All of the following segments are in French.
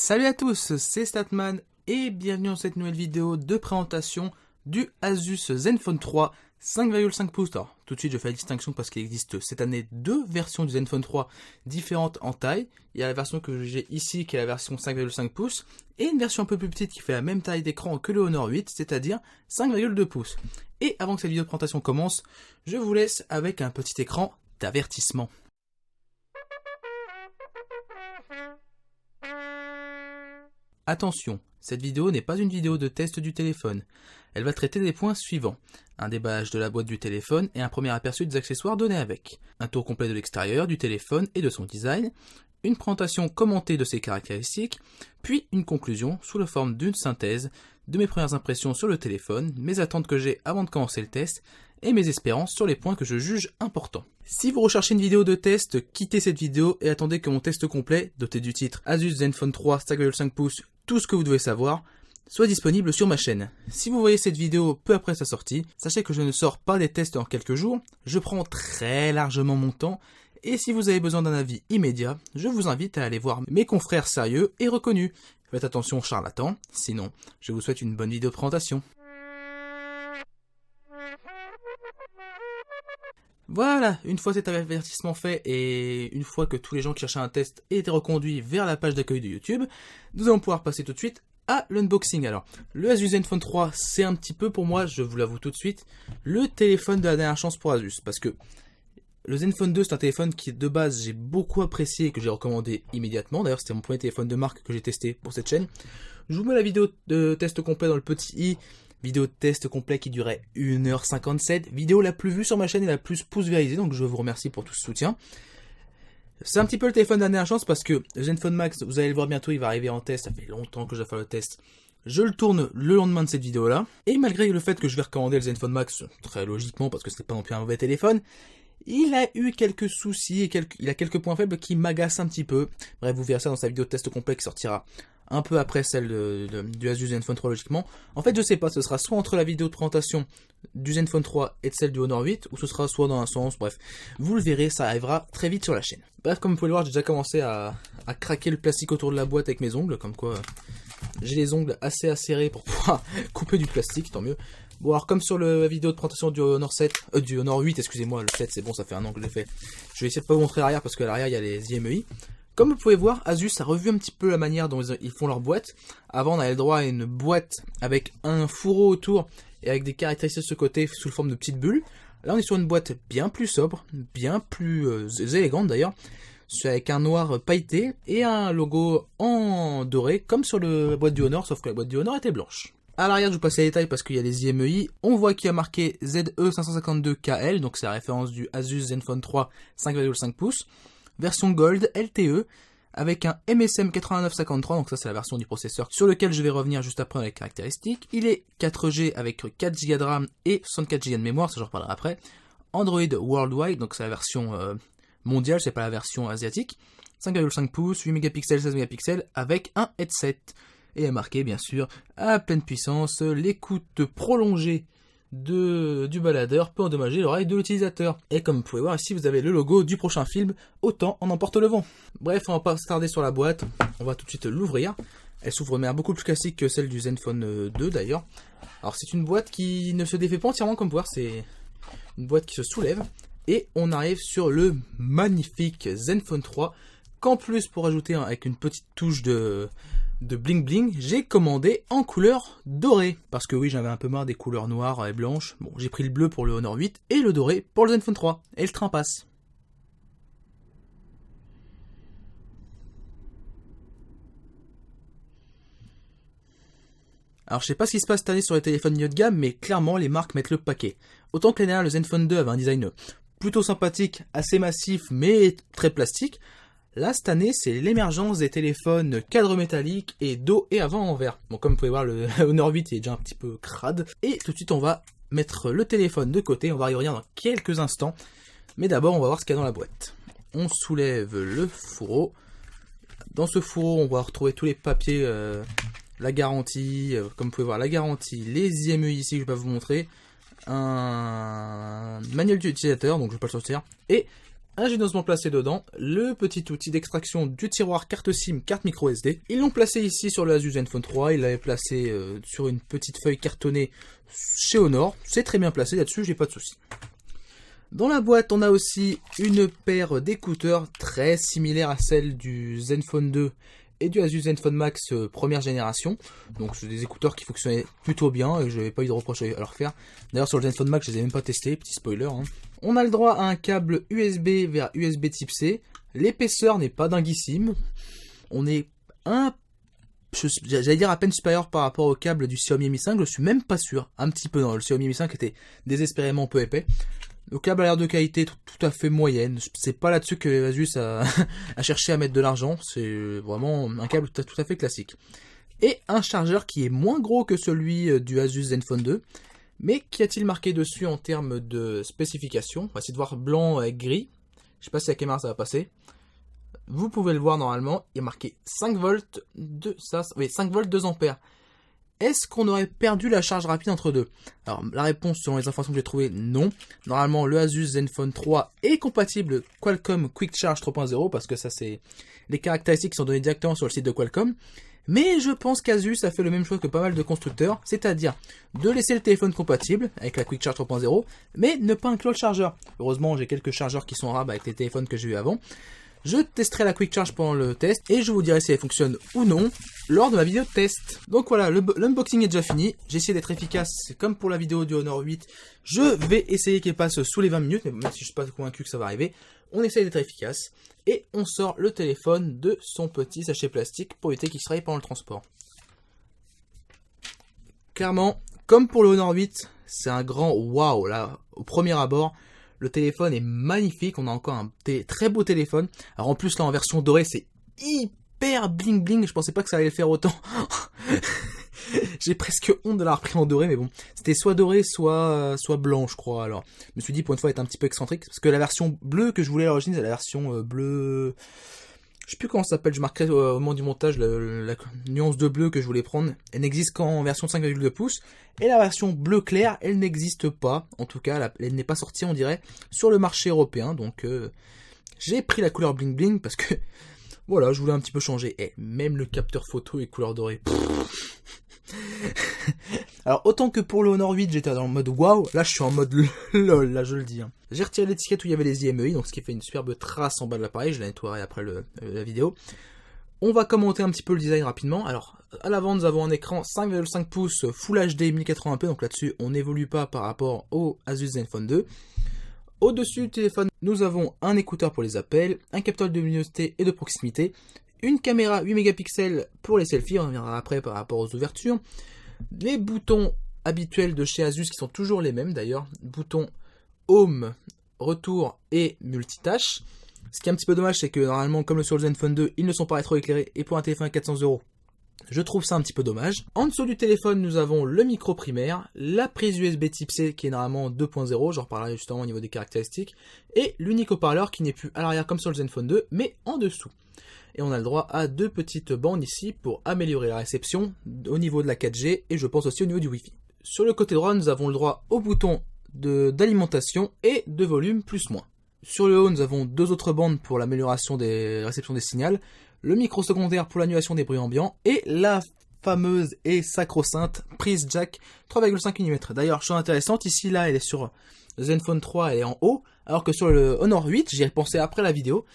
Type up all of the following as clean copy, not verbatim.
Salut à tous, c'est Statman et bienvenue dans cette nouvelle vidéo de présentation du Asus Zenfone 3 5,5 pouces. Alors, tout de suite je fais la distinction parce qu'il existe cette année deux versions du Zenfone 3 différentes en taille. Il y a la version que j'ai ici qui est la version 5,5 pouces et une version un peu plus petite qui fait la même taille d'écran que le Honor 8, c'est-à-dire 5,2 pouces. Et avant que cette vidéo de présentation commence, je vous laisse avec un petit écran d'avertissement. Attention, cette vidéo n'est pas une vidéo de test du téléphone. Elle va traiter des points suivants. Un déballage de la boîte du téléphone et un premier aperçu des accessoires donnés avec. Un tour complet de l'extérieur du téléphone et de son design. Une présentation commentée de ses caractéristiques. Puis une conclusion sous la forme d'une synthèse de mes premières impressions sur le téléphone, mes attentes que j'ai avant de commencer le test et mes espérances sur les points que je juge importants. Si vous recherchez une vidéo de test, quittez cette vidéo et attendez que mon test complet, doté du titre Asus Zenfone 3 5,5 pouces, tout ce que vous devez savoir, soit disponible sur ma chaîne. Si vous voyez cette vidéo peu après sa sortie, sachez que je ne sors pas des tests en quelques jours, je prends très largement mon temps, et si vous avez besoin d'un avis immédiat, je vous invite à aller voir mes confrères sérieux et reconnus. Faites attention aux charlatans, sinon je vous souhaite une bonne vidéo de présentation. Voilà, une fois cet avertissement fait et une fois que tous les gens qui cherchaient un test étaient reconduits vers la page d'accueil de YouTube, nous allons pouvoir passer tout de suite à l'unboxing. Alors, le Asus Zenfone 3, c'est un petit peu pour moi, je vous l'avoue tout de suite, le téléphone de la dernière chance pour Asus. Parce que le Zenfone 2, c'est un téléphone qui de base j'ai beaucoup apprécié et que j'ai recommandé immédiatement. D'ailleurs, c'était mon premier téléphone de marque que j'ai testé pour cette chaîne. Je vous mets la vidéo de test complet dans le petit i. Vidéo de test complet qui durait 1h57, vidéo la plus vue sur ma chaîne et la plus pouce-vérisée, donc je vous remercie pour tout ce soutien. C'est un petit peu le téléphone de la dernière chance parce que le Zenfone Max, vous allez le voir bientôt, il va arriver en test, ça fait longtemps que je dois faire le test. Je le tourne le lendemain de cette vidéo-là, et malgré le fait que je vais recommander le Zenfone Max, très logiquement parce que c'est pas non plus un mauvais téléphone, il a eu quelques soucis et il a quelques points faibles qui m'agacent un petit peu. Bref, vous verrez ça dans sa vidéo de test complet qui sortira un peu après celle du Asus Zenfone 3 logiquement. En fait, je sais pas, ce sera soit entre la vidéo de présentation du Zenfone 3 et de celle du Honor 8, ou ce sera soit dans un sens, bref. Vous le verrez, ça arrivera très vite sur la chaîne. Bref, comme vous pouvez le voir, j'ai déjà commencé à craquer le plastique autour de la boîte avec mes ongles, comme quoi j'ai les ongles assez acérés pour pouvoir couper du plastique, tant mieux. Bon, alors comme sur la vidéo de présentation du Honor 7, du Honor 8, excusez-moi, le 7 c'est bon, ça fait un an que je l'ai fait. Je vais essayer de pas vous montrer l'arrière parce qu'à l'arrière il y a les IMEI. Comme vous pouvez voir, Asus a revu un petit peu la manière dont ils font leur boîte. Avant, on avait le droit à une boîte avec un fourreau autour et avec des caractéristiques de ce côté sous forme de petites bulles. Là, on est sur une boîte bien plus sobre, bien plus élégante d'ailleurs, avec un noir pailleté et un logo en doré, comme sur la boîte du Honor, sauf que la boîte du Honor était blanche. À l'arrière, je vous passe les détails parce qu'il y a les IMEI. On voit qu'il y a marqué ZE552KL, donc c'est la référence du Asus Zenfone 3 5,5 pouces. Version Gold LTE avec un MSM 8953, donc ça c'est la version du processeur sur lequel je vais revenir juste après dans les caractéristiques. Il est 4G avec 4Go de RAM et 64Go de mémoire, ça j'en reparlerai après. Android Worldwide, donc c'est la version mondiale, c'est pas la version asiatique. 5,5 pouces, 8 mégapixels, 16 mégapixels avec un headset. Et est marqué bien sûr à pleine puissance, l'écoute prolongée du baladeur peut endommager l'oreille de l'utilisateur. Et comme vous pouvez voir ici, vous avez le logo du prochain film, Autant en emporte le vent. Bref, on va pas se tarder sur la boîte, on va tout de suite l'ouvrir. Elle s'ouvre de manière beaucoup plus classique que celle du Zenfone 2 d'ailleurs. Alors c'est une boîte qui ne se défait pas entièrement comme vous pouvez voir, c'est une boîte qui se soulève. Et on arrive sur le magnifique Zenfone 3, qu'en plus pour ajouter avec une petite touche de bling bling, j'ai commandé en couleur dorée. Parce que oui, j'avais un peu marre des couleurs noires et blanches. Bon, j'ai pris le bleu pour le Honor 8 et le doré pour le Zenfone 3. Et le train passe. Alors je sais pas ce qui se passe cette année sur les téléphones milieu de gamme, mais clairement les marques mettent le paquet. Autant que l'année dernière, le Zenfone 2 avait un design plutôt sympathique, assez massif, mais très plastique. Là, cette année, c'est l'émergence des téléphones cadre métallique et dos et avant en verre. Bon, comme vous pouvez voir, le Honor 8 est déjà un petit peu crade. Et tout de suite, on va mettre le téléphone de côté. On va y revenir dans quelques instants. Mais d'abord, on va voir ce qu'il y a dans la boîte. On soulève le fourreau. Dans ce fourreau, on va retrouver tous les papiers, la garantie. Comme vous pouvez voir, la garantie, les IMEI ici que je vais pas vous montrer. Un manuel d'utilisateur, donc je vais pas le sortir. Et ingénieusement placé dedans le petit outil d'extraction du tiroir carte SIM, carte micro SD. Ils l'ont placé ici sur le Asus Zenfone 3, ils l'avaient placé sur une petite feuille cartonnée chez Honor. C'est très bien placé là-dessus, j'ai pas de soucis. Dans la boîte, on a aussi une paire d'écouteurs très similaire à celle du Zenfone 2 et du Asus Zenfone Max première génération. Donc c'est des écouteurs qui fonctionnaient plutôt bien et je n'avais pas eu de reproche à leur faire. D'ailleurs sur le Zenfone Max, je les ai même pas testés, petit spoiler. Hein. On a le droit à un câble USB vers USB type C. L'épaisseur n'est pas dinguissime. On est j'allais dire à peine supérieur par rapport au câble du Xiaomi Mi 5, je suis même pas sûr. Un petit peu, non, le Xiaomi Mi 5 était désespérément peu épais. Le câble a l'air de qualité tout à fait moyenne. C'est pas là-dessus que Asus a cherché à mettre de l'argent. C'est vraiment un câble tout à fait classique. Et un chargeur qui est moins gros que celui du Asus Zenfone 2. Mais qu'y a-t-il marqué dessus en termes de spécifications? On va essayer de voir blanc avec gris. Je sais pas si la caméra ça va passer. Vous pouvez le voir normalement. Il y a marqué 5 volts, 5 volts 2 ampères. Est-ce qu'on aurait perdu la charge rapide entre deux? Alors la réponse selon les informations que j'ai trouvées, non. Normalement le Asus Zenfone 3 est compatible Qualcomm Quick Charge 3.0 parce que ça c'est les caractéristiques qui sont données directement sur le site de Qualcomm. Mais je pense qu'Asus a fait le même choix que pas mal de constructeurs, c'est-à-dire de laisser le téléphone compatible avec la Quick Charge 3.0, mais ne pas inclure le chargeur. Heureusement j'ai quelques chargeurs qui sont en rab avec les téléphones que j'ai eu avant. Je testerai la Quick Charge pendant le test et je vous dirai si elle fonctionne ou non lors de ma vidéo de test. Donc voilà, l'unboxing est déjà fini. J'ai essayé d'être efficace, c'est comme pour la vidéo du Honor 8. Je vais essayer qu'elle passe sous les 20 minutes, mais même si je suis pas convaincu que ça va arriver, on essaye d'être efficace. Et on sort le téléphone de son petit sachet plastique pour éviter qu'il se raye pendant le transport. Clairement, comme pour le Honor 8, c'est un grand waouh là, au premier abord. Le téléphone est magnifique, on a encore un très beau téléphone. Alors en plus là en version dorée c'est hyper bling bling, je pensais pas que ça allait le faire autant. J'ai presque honte de l'avoir pris en doré, mais bon. C'était soit doré, soit blanc je crois. Alors je me suis dit pour une fois être un petit peu excentrique, parce que la version bleue que je voulais à l'origine c'est la version bleu... Je sais plus comment ça s'appelle, je marquerai au moment du montage la nuance de bleu que je voulais prendre. Elle n'existe qu'en version 5,2 pouces. Et la version bleu clair, elle n'existe pas. En tout cas, elle n'est pas sortie, on dirait, sur le marché européen. Donc, j'ai pris la couleur bling bling parce que, voilà, je voulais un petit peu changer. Et même le capteur photo est couleur dorée. Alors, autant que pour le Honor 8, j'étais dans le mode waouh, là je suis en mode lol, là je le dis. Hein. J'ai retiré l'étiquette où il y avait les IMEI, donc ce qui fait une superbe trace en bas de l'appareil, je la nettoierai après la vidéo. On va commenter un petit peu le design rapidement. Alors, à l'avant, nous avons un écran 5,5 pouces Full HD 1080p, donc là-dessus, on n'évolue pas par rapport au Asus Zenfone 2. Au-dessus du téléphone, nous avons un écouteur pour les appels, un capteur de luminosité et de proximité, une caméra 8 mégapixels pour les selfies, on reviendra après par rapport aux ouvertures. Les boutons habituels de chez Asus qui sont toujours les mêmes d'ailleurs, boutons Home, Retour et Multitâche. Ce qui est un petit peu dommage, c'est que normalement, comme sur le Zenfone 2, ils ne sont pas rétro-éclairés et pour un téléphone à 400 €, je trouve ça un petit peu dommage. En dessous du téléphone, nous avons le micro primaire, la prise USB type C qui est normalement 2.0, j'en reparlerai justement au niveau des caractéristiques, et l'unique haut-parleur qui n'est plus à l'arrière comme sur le Zenfone 2, mais en dessous. Et on a le droit à deux petites bandes ici pour améliorer la réception au niveau de la 4G et je pense aussi au niveau du Wi-Fi. Sur le côté droit, nous avons le droit au bouton d'alimentation et de volume plus-moins. Sur le haut, nous avons deux autres bandes pour l'amélioration des réceptions des signaux, le micro secondaire pour l'annulation des bruits ambiants et la fameuse et sacro-sainte prise jack 3,5 mm. D'ailleurs, chose intéressante, ici là, elle est sur le Zenfone 3, elle est en haut, alors que sur le Honor 8, j'y ai pensé après la vidéo,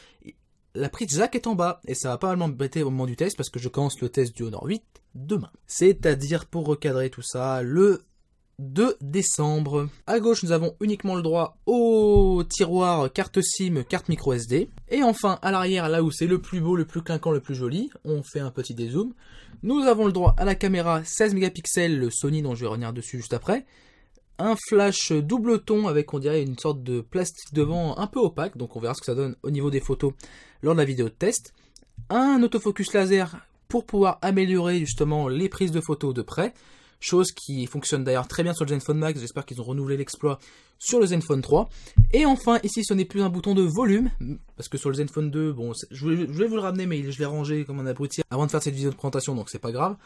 la prise jack est en bas, et ça va pas mal m'embêter au moment du test, parce que je commence le test du Honor 8 demain. C'est-à-dire, pour recadrer tout ça, le 2 décembre. À gauche, nous avons uniquement le droit au tiroir carte SIM, carte micro SD. Et enfin, à l'arrière, là où c'est le plus beau, le plus clinquant, le plus joli, on fait un petit dézoom. Nous avons le droit à la caméra 16 mégapixels, le Sony dont je vais revenir dessus juste après. Un flash double ton avec, on dirait, une sorte de plastique devant un peu opaque, donc on verra ce que ça donne au niveau des photos lors de la vidéo de test. Un autofocus laser pour pouvoir améliorer justement les prises de photos de près. chose qui fonctionne d'ailleurs très bien sur le Zenfone Max. J'espère qu'ils ont renouvelé l'exploit sur le Zenfone 3. Et enfin, ici, ce n'est plus un bouton de volume, parce que sur le Zenfone 2, bon, je vais vous le ramener, mais je l'ai rangé comme un abruti avant de faire cette vidéo de présentation, donc c'est pas grave.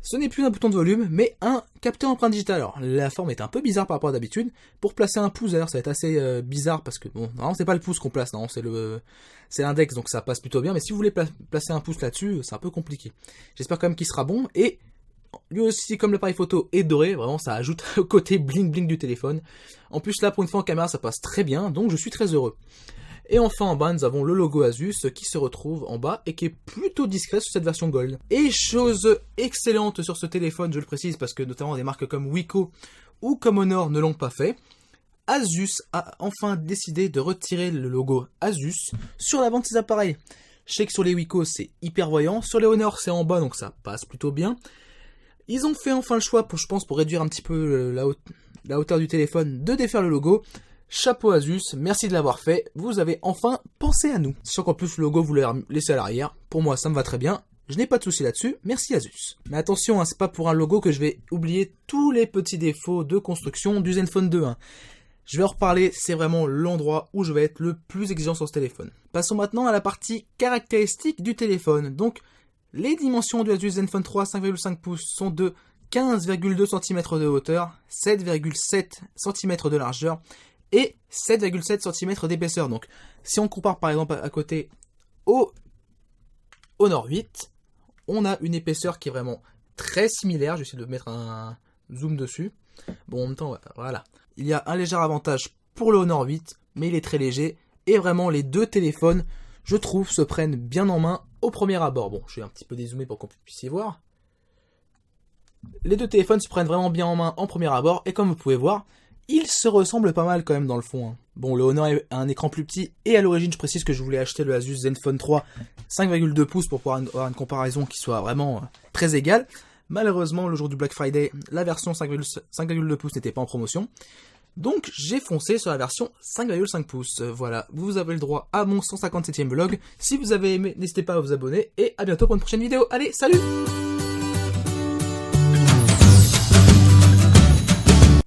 Ce n'est plus un bouton de volume, mais un capteur empreinte digitale. Alors, la forme est un peu bizarre par rapport à d'habitude. Pour placer un pouce, d'ailleurs, ça va être assez bizarre, parce que, bon, normalement, c'est pas le pouce qu'on place, non, c'est l'index, donc ça passe plutôt bien. Mais si vous voulez placer un pouce là-dessus, c'est un peu compliqué. J'espère quand même qu'il sera bon, et lui aussi, comme l'appareil photo est doré, vraiment ça ajoute au côté bling bling du téléphone. En plus là, pour une fois en caméra, ça passe très bien, donc je suis très heureux. Et enfin en bas, nous avons le logo Asus qui se retrouve en bas et qui est plutôt discret sur cette version Gold. Et chose excellente sur ce téléphone, je le précise parce que notamment des marques comme Wiko ou comme Honor ne l'ont pas fait, Asus a enfin décidé de retirer le logo Asus sur l'avant de ses appareils. Je sais que sur les Wiko c'est hyper voyant, sur les Honor c'est en bas donc ça passe plutôt bien. Ils ont fait enfin le choix, je pense, pour réduire un petit peu la hauteur du téléphone, de défaire le logo. Chapeau Asus, merci de l'avoir fait, vous avez enfin pensé à nous. Sachant qu'en plus le logo vous l'avez laissé à l'arrière, pour moi ça me va très bien, je n'ai pas de souci là-dessus, merci Asus. Mais attention, hein, c'est pas pour un logo que je vais oublier tous les petits défauts de construction du Zenfone 2. Hein. Je vais en reparler, c'est vraiment l'endroit où je vais être le plus exigeant sur ce téléphone. Passons maintenant à la partie caractéristique du téléphone. Donc, les dimensions du Asus Zenfone 3 5,5 pouces sont de 15,2 cm de hauteur, 7,7 cm de largeur et 7,7 cm d'épaisseur. Donc si on compare par exemple à côté au Honor 8, on a une épaisseur qui est vraiment très similaire. Je vais essayer de mettre un zoom dessus. Bon, en même temps, voilà. Il y a un léger avantage pour le Honor 8, mais il est très léger. Et vraiment, les deux téléphones, je trouve, se prennent bien en main au premier abord. Bon, je vais un petit peu dézoomer pour qu'on puisse y voir. Les deux téléphones se prennent vraiment bien en main en premier abord, et comme vous pouvez voir, ils se ressemblent pas mal quand même dans le fond. Hein. Bon, le Honor a un écran plus petit, et à l'origine, je précise que je voulais acheter le Asus Zenfone 3 5,2 pouces pour pouvoir avoir une comparaison qui soit vraiment très égale. Malheureusement, le jour du Black Friday, la version 5,2 pouces n'était pas en promotion. Donc j'ai foncé sur la version 5,5 pouces. Voilà, vous avez le droit à mon 157e vlog. Si vous avez aimé, n'hésitez pas à vous abonner. Et à bientôt pour une prochaine vidéo. Allez, salut!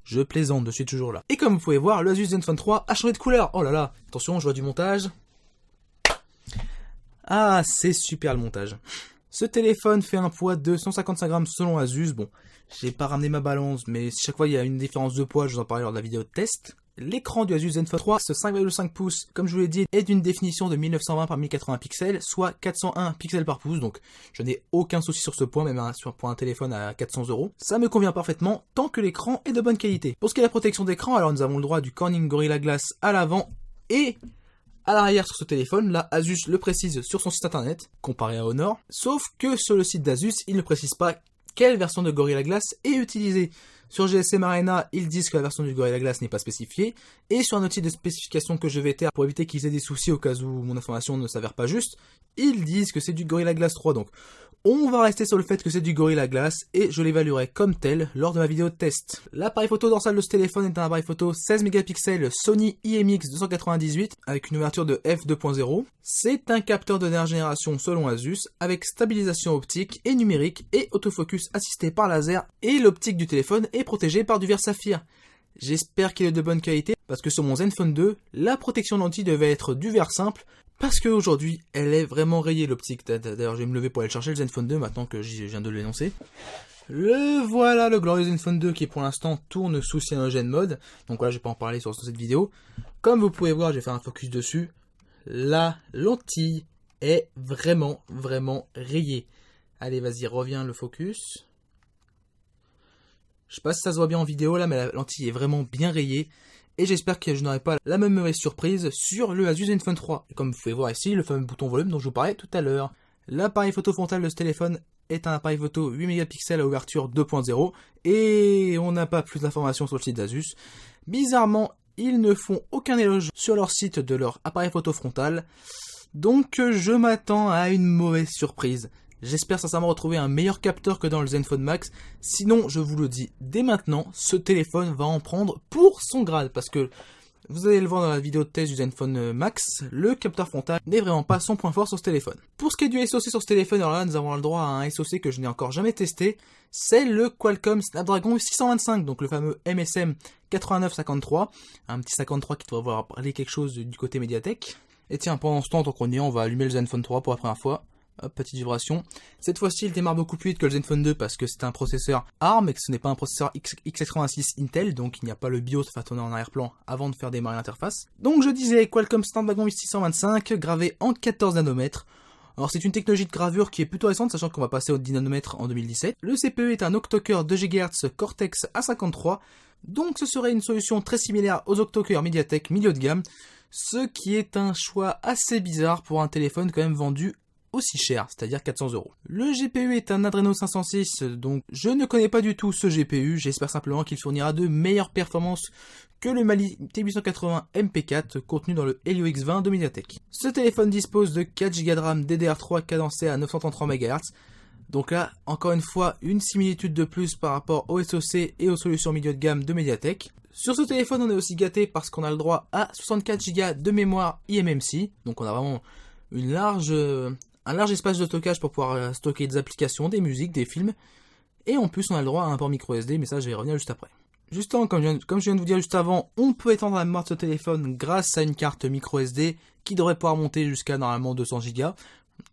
Je plaisante, je suis toujours là. Et comme vous pouvez voir, le Asus Zenfone 3 a changé de couleur. Oh là là, attention, je vois du montage. Ah, c'est super le montage. Ce téléphone fait un poids de 155 grammes selon Asus. Bon, j'ai pas ramené ma balance, mais chaque fois il y a une différence de poids, je vous en parlerai lors de la vidéo de test. L'écran du Asus Zenfone 3, ce 5,5 pouces, comme je vous l'ai dit, est d'une définition de 1920 par 1080 pixels, soit 401 pixels par pouce, donc je n'ai aucun souci sur ce point, même pour un téléphone à 400 €. Ça me convient parfaitement, tant que l'écran est de bonne qualité. Pour ce qui est de la protection d'écran, alors nous avons le droit du Corning Gorilla Glass à l'avant et à l'arrière sur ce téléphone. Là, Asus le précise sur son site internet, comparé à Honor, sauf que sur le site d'Asus, il ne précise pas quelle version de Gorilla Glass est utilisée. Sur GSM Arena, ils disent que la version du Gorilla Glass n'est pas spécifiée, et sur un outil de spécification que je vais taire pour éviter qu'ils aient des soucis au cas où mon information ne s'avère pas juste, ils disent que c'est du Gorilla Glass 3, donc on va rester sur le fait que c'est du Gorilla Glass, et je l'évaluerai comme tel lors de ma vidéo de test. L'appareil photo dorsal de ce téléphone est un appareil photo 16 mégapixels Sony IMX 298, avec une ouverture de f2.0. C'est un capteur de dernière génération selon Asus, avec stabilisation optique et numérique, et autofocus assisté par laser, et l'optique du téléphone est protégée par du verre saphir. J'espère qu'il est de bonne qualité, parce que sur mon Zenfone 2, la protection de lentille devait être du verre simple, parce qu'aujourd'hui, elle est vraiment rayée l'optique. D'ailleurs, je vais me lever pour aller chercher le Zenfone 2, maintenant que je viens de l'énoncer. Voilà le glorieux Zenfone 2 qui pour l'instant tourne sous Cyanogen Mode. Donc voilà, je vais pas en parler sur cette vidéo. Comme vous pouvez voir, je vais faire un focus dessus. La lentille est vraiment rayée. Allez, vas-y, reviens le focus. Je sais pas si ça se voit bien en vidéo là, mais la lentille est vraiment bien rayée. Et j'espère que je n'aurai pas la même mauvaise surprise sur le Asus Zenfone 3. Et comme vous pouvez voir ici, le fameux bouton volume dont je vous parlais tout à l'heure. L'appareil photo frontal de ce téléphone est un appareil photo 8 mégapixels à ouverture 2.0. Et on n'a pas plus d'informations sur le site d'Asus. Bizarrement, ils ne font aucun éloge sur leur site de leur appareil photo frontal. Donc je m'attends à une mauvaise surprise. J'espère sincèrement retrouver un meilleur capteur que dans le Zenfone Max. Sinon, je vous le dis dès maintenant, ce téléphone va en prendre pour son grade. Parce que Vous allez le voir dans la vidéo de test du Zenfone Max, le capteur frontal n'est vraiment pas son point fort sur ce téléphone. Pour ce qui est du SoC sur ce téléphone, alors là nous avons le droit à un SoC que je n'ai encore jamais testé, c'est le Qualcomm Snapdragon 625, donc le fameux MSM 8953, un petit 53 qui doit avoir parlé quelque chose du côté médiathèque. Et tiens, pendant ce temps, tant qu'on y est, on va allumer le Zenfone 3 pour la première fois. Hop, petite vibration. Cette fois-ci, il démarre beaucoup plus vite que le Zenfone 2 parce que c'est un processeur ARM et que ce n'est pas un processeur x86 Intel, donc il n'y a pas le BIOS à tourner en arrière-plan avant de faire démarrer l'interface. Donc je disais, Qualcomm Snapdragon 625, gravé en 14 nanomètres. Alors c'est une technologie de gravure qui est plutôt récente, sachant qu'on va passer au 10 nanomètres en 2017. Le CPU est un octo-cœur 2 GHz Cortex A53, donc ce serait une solution très similaire aux octo-cœurs Mediatek milieu de gamme, ce qui est un choix assez bizarre pour un téléphone quand même vendu aussi cher, c'est-à-dire 400 €. Le GPU est un Adreno 506, donc je ne connais pas du tout ce GPU, j'espère simplement qu'il fournira de meilleures performances que le Mali T880 MP4 contenu dans le Helio X20 de Mediatek. Ce téléphone dispose de 4 Go de RAM DDR3 cadencé à 933 MHz, donc là, encore une fois, une similitude de plus par rapport au SoC et aux solutions milieu de gamme de Mediatek. Sur ce téléphone, on est aussi gâté parce qu'on a le droit à 64 Go de mémoire eMMC, donc on a vraiment un large espace de stockage pour pouvoir stocker des applications, des musiques, des films. Et en plus, on a le droit à un port micro SD, mais ça, je vais y revenir juste après. Justement, comme je viens de vous dire juste avant, on peut étendre la mémoire de ce téléphone grâce à une carte micro SD qui devrait pouvoir monter jusqu'à normalement 200 Go.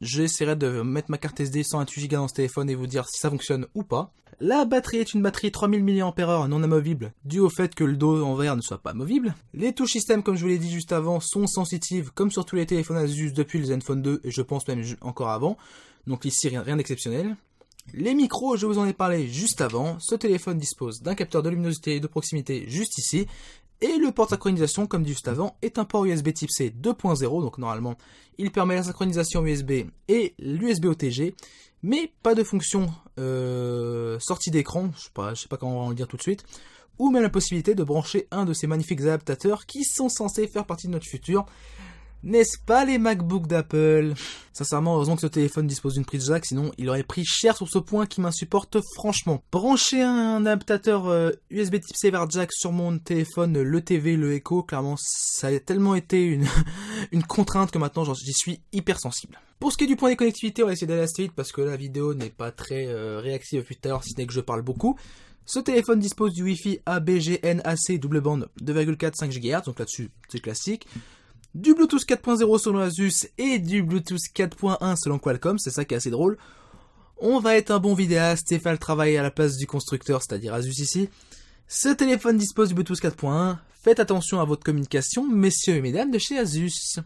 J'essaierai de mettre ma carte SD 128 Go dans ce téléphone et vous dire si ça fonctionne ou pas. La batterie est une batterie 3000 mAh non amovible, dû au fait que le dos en verre ne soit pas amovible. Les touches système, comme je vous l'ai dit juste avant, sont sensitives, comme sur tous les téléphones Asus depuis le Zenfone 2, et je pense même encore avant. Donc ici, rien d'exceptionnel. Les micros, je vous en ai parlé juste avant. Ce téléphone dispose d'un capteur de luminosité et de proximité juste ici. Et le port de synchronisation, comme dit juste avant, est un port USB Type C 2.0. Donc normalement, il permet la synchronisation USB et l'USB OTG. Mais pas de fonction sortie d'écran, je sais pas comment on va le dire tout de suite. Ou même la possibilité de brancher un de ces magnifiques adaptateurs qui sont censés faire partie de notre futur. N'est-ce pas les MacBook d'Apple? Sincèrement, heureusement que ce téléphone dispose d'une prise jack, sinon il aurait pris cher sur ce point qui m'insupporte franchement. Brancher un adaptateur USB Type C vers jack sur mon téléphone, le TV, le Echo, clairement ça a tellement été une contrainte que maintenant j'y suis hyper sensible. Pour ce qui est du point des connectivités, on va essayer d'aller assez vite parce que la vidéo n'est pas très réactive depuis tout à l'heure, si ce n'est que je parle beaucoup. Ce téléphone dispose du Wi-Fi ABGNAC double bande 2,4-5 GHz, donc là-dessus c'est classique. Du Bluetooth 4.0 selon Asus et du Bluetooth 4.1 selon Qualcomm, c'est ça qui est assez drôle. On va être un bon vidéaste et faire le travail à la place du constructeur, c'est-à-dire Asus ici. Ce téléphone dispose du Bluetooth 4.1, faites attention à votre communication, messieurs et mesdames de chez Asus.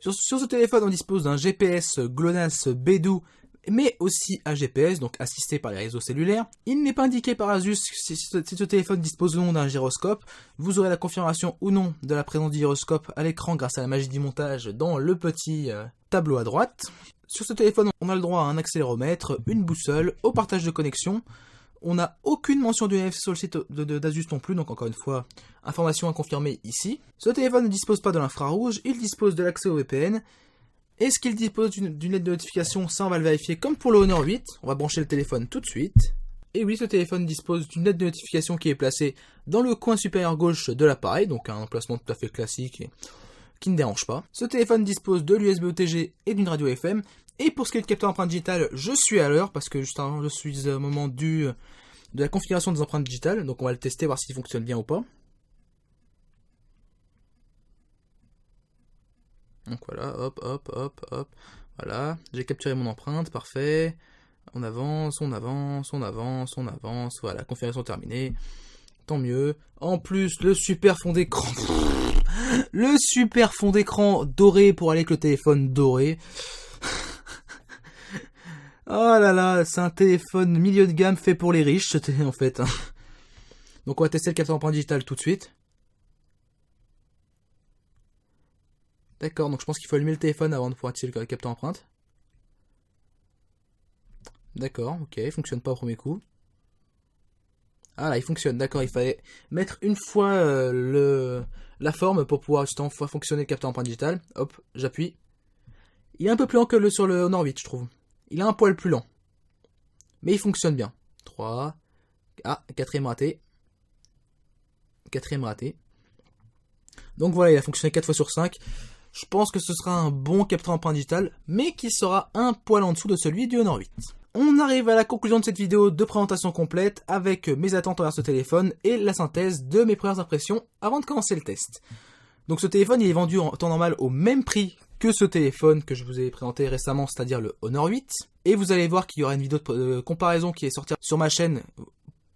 Sur ce téléphone, on dispose d'un GPS GLONASS Beidou, mais aussi un GPS, donc assisté par les réseaux cellulaires. Il n'est pas indiqué par Asus si ce téléphone dispose ou non d'un gyroscope. Vous aurez la confirmation ou non de la présence du gyroscope à l'écran grâce à la magie du montage dans le petit tableau à droite. Sur ce téléphone, on a le droit à un accéléromètre, une boussole, au partage de connexion. On n'a aucune mention du NFC sur le site d'Asus non plus, donc encore une fois, information à confirmer ici. Ce téléphone ne dispose pas de l'infrarouge, il dispose de l'accès au VPN. Est-ce qu'il dispose d'une lettre de notification? Ça, on va le vérifier comme pour le Honor 8. On va brancher le téléphone tout de suite. Et oui, ce téléphone dispose d'une lettre de notification qui est placée dans le coin supérieur gauche de l'appareil, donc un emplacement tout à fait classique et qui ne dérange pas. Ce téléphone dispose de l'USB OTG et d'une radio FM. Et pour ce qui est du capteur empreinte digitale, je suis à l'heure parce que juste avant, je suis au moment de la configuration des empreintes digitales. Donc on va le tester, voir s'il fonctionne bien ou pas. Donc voilà, hop, voilà, j'ai capturé mon empreinte, parfait, on avance, voilà, configuration terminée, tant mieux. En plus, le super fond d'écran, doré pour aller avec le téléphone doré. Oh là là, c'est un téléphone milieu de gamme fait pour les riches, en fait. Donc on va tester le capteur empreinte digitale tout de suite. D'accord, donc je pense qu'il faut allumer le téléphone avant de pouvoir utiliser le capteur empreinte. D'accord, ok, il fonctionne pas au premier coup. Ah là, il fonctionne, d'accord, il fallait mettre une fois la forme pour pouvoir justement faire fonctionner le capteur empreinte digitale. Hop, j'appuie. Il est un peu plus lent que sur le Honor 8, je trouve. Il est un poil plus lent. Mais il fonctionne bien. 3. Ah, quatrième raté. Donc voilà, il a fonctionné 4 fois sur 5. Je pense que ce sera un bon capteur empreinte digitale, mais qui sera un poil en dessous de celui du Honor 8. On arrive à la conclusion de cette vidéo de présentation complète avec mes attentes envers ce téléphone et la synthèse de mes premières impressions avant de commencer le test. Donc ce téléphone il est vendu en temps normal au même prix que ce téléphone que je vous ai présenté récemment, c'est-à-dire le Honor 8. Et vous allez voir qu'il y aura une vidéo de comparaison qui est sortie sur ma chaîne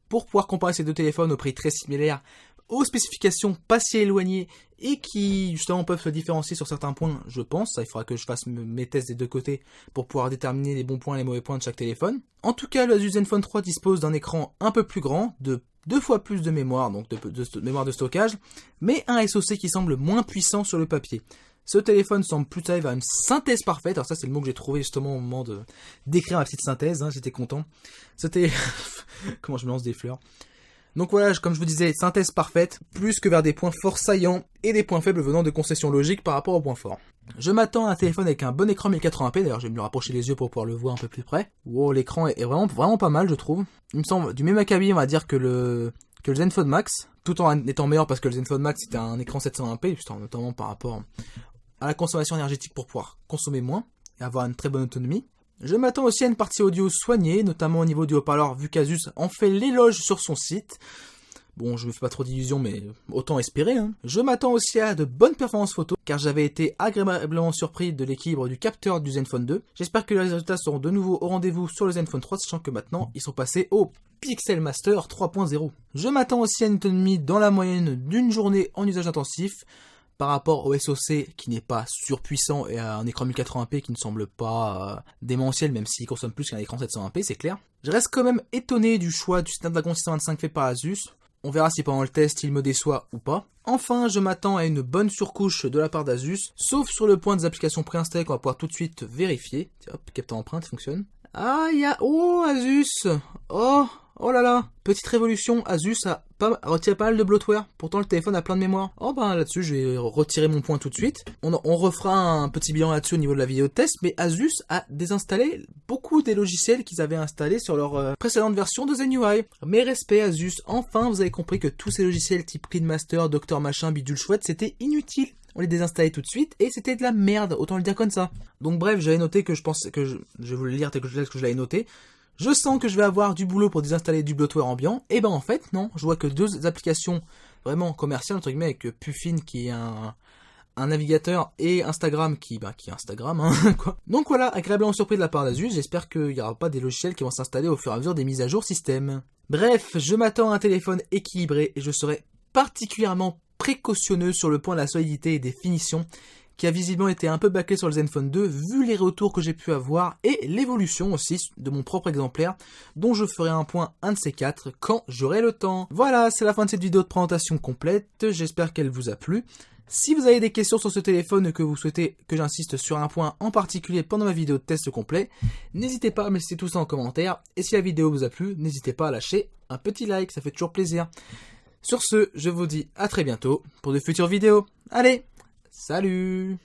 pour pouvoir comparer ces deux téléphones au prix très similaire, aux spécifications pas si éloignées et qui justement peuvent se différencier sur certains points, je pense. Ça, il faudra que je fasse mes tests des deux côtés pour pouvoir déterminer les bons points et les mauvais points de chaque téléphone. En tout cas, le Asus Zenfone 3 dispose d'un écran un peu plus grand, de 2 fois plus de mémoire, donc de mémoire de stockage, mais un SoC qui semble moins puissant sur le papier. Ce téléphone semble plus aller vers une synthèse parfaite. Alors ça, c'est le mot que j'ai trouvé justement au moment d'écrire ma petite synthèse, hein, j'étais content. C'était... Comment je me lance des fleurs. Donc voilà, comme je vous disais, synthèse parfaite, plus que vers des points forts saillants et des points faibles venant de concessions logiques par rapport aux points forts. Je m'attends à un téléphone avec un bon écran 1080p, d'ailleurs je vais me le rapprocher les yeux pour pouvoir le voir un peu plus près. Wow, l'écran est vraiment pas mal, je trouve. Il me semble, du même acabit, on va dire que le Zenfone Max, tout en étant meilleur parce que le Zenfone Max c'était un écran 720p, notamment par rapport à la consommation énergétique pour pouvoir consommer moins et avoir une très bonne autonomie. Je m'attends aussi à une partie audio soignée, notamment au niveau du haut-parleur, vu qu'Asus en fait l'éloge sur son site. Bon, je me fais pas trop d'illusions, mais autant espérer, hein. Je m'attends aussi à de bonnes performances photo, car j'avais été agréablement surpris de l'équilibre du capteur du Zenfone 2. J'espère que les résultats seront de nouveau au rendez-vous sur le Zenfone 3, sachant que maintenant, ils sont passés au Pixel Master 3.0. Je m'attends aussi à une autonomie dans la moyenne d'une journée en usage intensif, par rapport au SoC qui n'est pas surpuissant et à un écran 1080p qui ne semble pas démentiel, même s'il consomme plus qu'un écran 720p, c'est clair. Je reste quand même étonné du choix du Snapdragon 625 fait par Asus. On verra si pendant le test il me déçoit ou pas. Enfin, je m'attends à une bonne surcouche de la part d'Asus, sauf sur le point des applications préinstallées qu'on va pouvoir tout de suite vérifier. Tiens, hop, capteur empreinte fonctionne. Ah, il y a... Oh, Asus. Oh là là. Petite révolution, Asus a retiré pas mal de bloatware. Pourtant, le téléphone a plein de mémoire. Oh ben là-dessus, je vais retirer mon point tout de suite. On refera un petit bilan là-dessus au niveau de la vidéo de test, mais Asus a désinstallé beaucoup des logiciels qu'ils avaient installés sur leur précédente version de Zen UI. Mes respects Asus, enfin vous avez compris que tous ces logiciels type Cleanmaster, Docteur Machin, Bidule Chouette, c'était inutile. On les désinstallait tout de suite et c'était de la merde, autant le dire comme ça. Donc bref, j'avais noté que je pensais que je vais vous le lire tel que je l'avais noté. Je sens que je vais avoir du boulot pour désinstaller du bloatware ambiant. Et ben en fait, non. Je vois que deux applications vraiment commerciales, entre guillemets, avec Puffin qui est un navigateur et Instagram qui est Instagram, hein, quoi. Donc voilà, agréablement surpris de la part d'Asus. J'espère qu'il n'y aura pas des logiciels qui vont s'installer au fur et à mesure des mises à jour système. Bref, je m'attends à un téléphone équilibré et je serai particulièrement précautionneux sur le point de la solidité et des finitions, qui a visiblement été un peu bâclé sur le Zenfone 2, vu les retours que j'ai pu avoir, et l'évolution aussi de mon propre exemplaire, dont je ferai un point un de ces quatre quand j'aurai le temps. Voilà, c'est la fin de cette vidéo de présentation complète, j'espère qu'elle vous a plu. Si vous avez des questions sur ce téléphone et que vous souhaitez que j'insiste sur un point en particulier pendant ma vidéo de test complet, n'hésitez pas à me laisser tout ça en commentaire, et si la vidéo vous a plu, n'hésitez pas à lâcher un petit like, ça fait toujours plaisir. Sur ce, je vous dis à très bientôt pour de futures vidéos. Allez, salut!